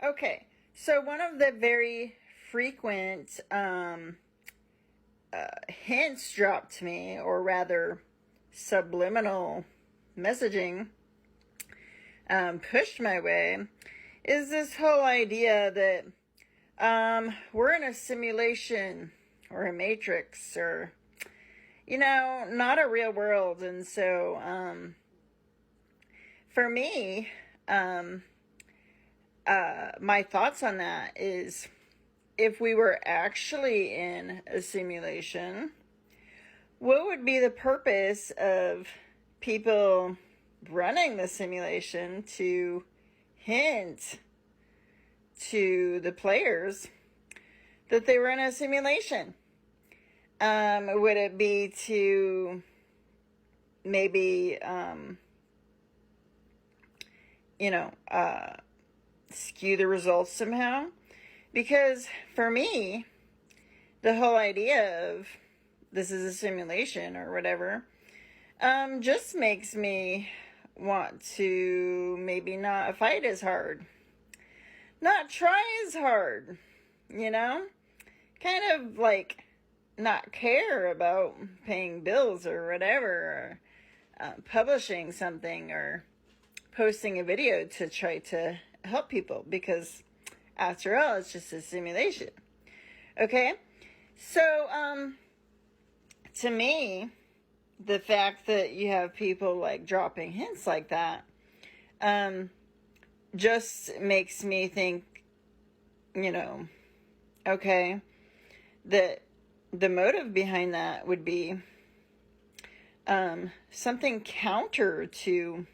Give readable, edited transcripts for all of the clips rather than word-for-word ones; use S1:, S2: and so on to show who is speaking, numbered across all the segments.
S1: Okay, so one of the very frequent hints dropped to me, or rather subliminal messaging pushed my way, is this whole idea that we're in a simulation or a matrix or, not a real world. And so for me, my thoughts on that is, if we were actually in a simulation, what would be the purpose of people running the simulation to hint to the players that they were in a simulation? Would it be to maybe, skew the results somehow? Because for me, the whole idea of this is a simulation or whatever, just makes me want to maybe not fight as hard, not try as hard, kind of like not care about paying bills or whatever, or publishing something or posting a video to try to help people, because after all, it's just a simulation. Okay? So, to me, the fact that you have people like dropping hints like that, just makes me think, okay, that the motive behind that would be something counter to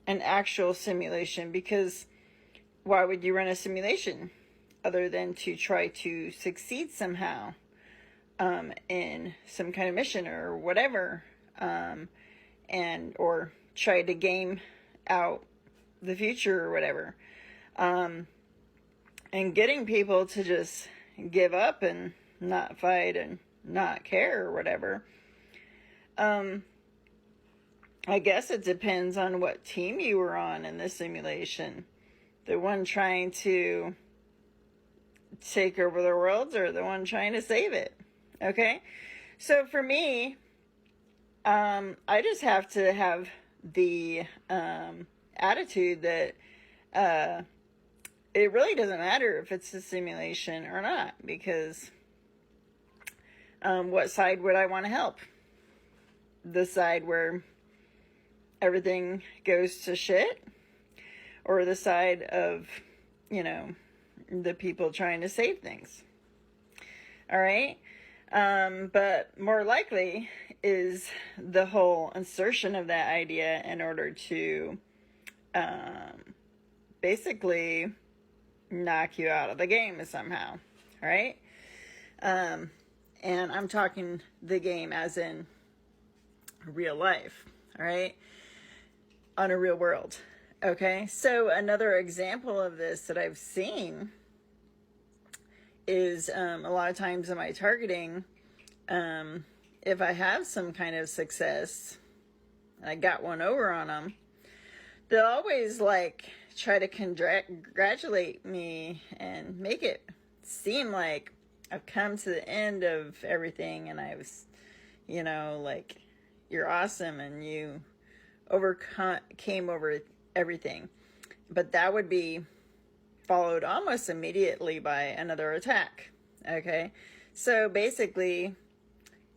S1: an actual simulation. Because why would you run a simulation other than to try to succeed somehow in some kind of mission or whatever, and or try to game out the future or whatever, and getting people to just give up and not fight and not care or whatever. I guess it depends on what team you were on in the simulation. The one trying to take over the world, or the one trying to save it. Okay? So for me, I just have to have the attitude that it really doesn't matter if it's a simulation or not, because what side would I want to help? The side where everything goes to shit, or the side of, the people trying to save things? All right? But more likely is the whole insertion of that idea in order to basically knock you out of the game somehow. All right? And I'm talking the game as in real life. All right? On a real world. Okay, so another example of this that I've seen is a lot of times in my targeting, if I have some kind of success and I got one over on them, they'll always try to congratulate me and make it seem like I've come to the end of everything, and I was, you're awesome and you came over everything. But that would be followed almost immediately by another attack. Okay, so basically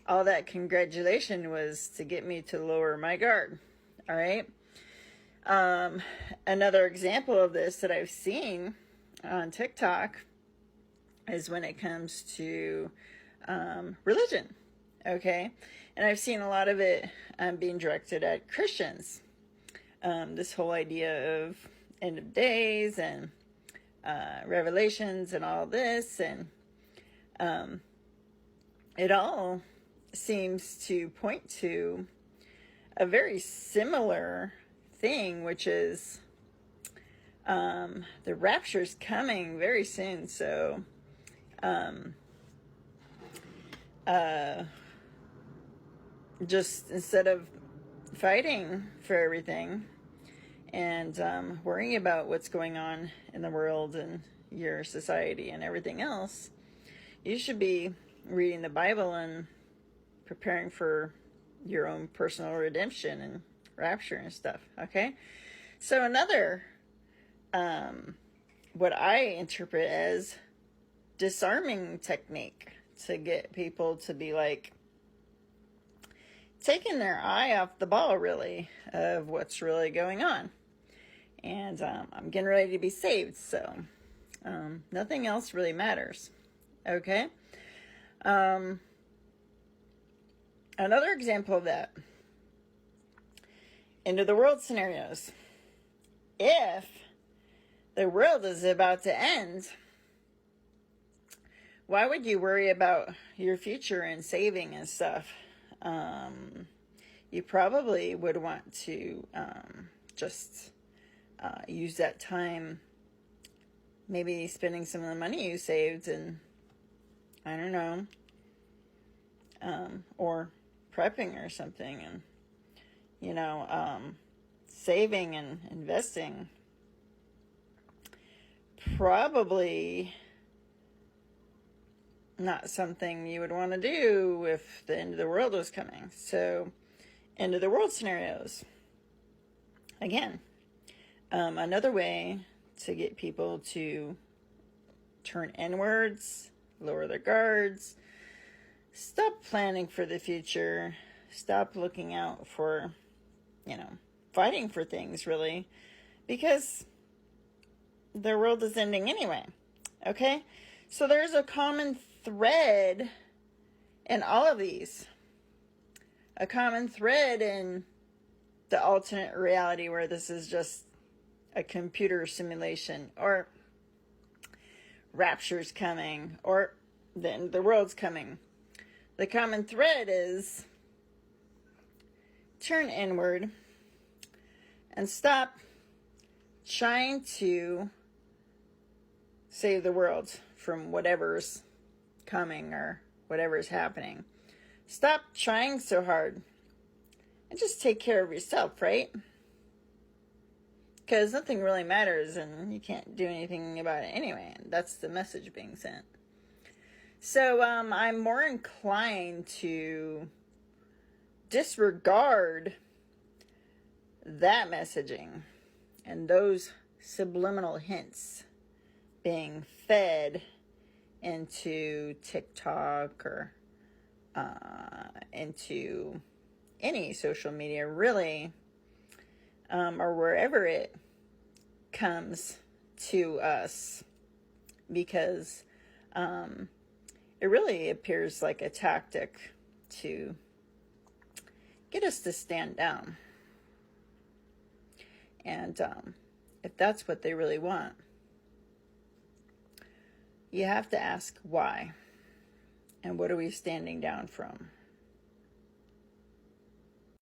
S1: all that congratulation was to get me to lower my guard. All right. Another example of this that I've seen on TikTok is when it comes to religion. Okay, and I've seen a lot of it being directed at Christians. This whole idea of end of days and revelations and all this, and it all seems to point to a very similar thing, which is the rapture's coming very soon. So just instead of fighting for everything and worrying about what's going on in the world and your society and everything else, you should be reading the Bible and preparing for your own personal redemption and rapture and stuff. Okay, so another what I interpret as disarming technique to get people to be like taking their eye off the ball, really, of what's really going on. And I'm getting ready to be saved, so nothing else really matters. Okay? Another example of that, end of the world scenarios. If the world is about to end, why would you worry about your future and saving and stuff? You probably would want to just use that time, maybe spending some of the money you saved and, I don't know, or prepping or something, and, you know, saving and investing. Probably not something you would want to do if the end of the world was coming. So, end of the world scenarios. Again, another way to get people to turn inwards, lower their guards, stop planning for the future, stop looking out for, you know, fighting for things, really, because the world is ending anyway. Okay? So there's a common thread in all of these. A common thread in the alternate reality where this is just a computer simulation, or rapture's coming, or then the world's coming. The common thread is turn inward and stop trying to save the world from whatever's coming or whatever's happening. Stop trying so hard and just take care of yourself, right? Because nothing really matters and you can't do anything about it anyway. And that's the message being sent. So I'm more inclined to disregard that messaging and those subliminal hints being fed into TikTok or into any social media, really, or wherever it comes to us, because it really appears like a tactic to get us to stand down. And if that's what they really want, you have to ask why. And what are we standing down from?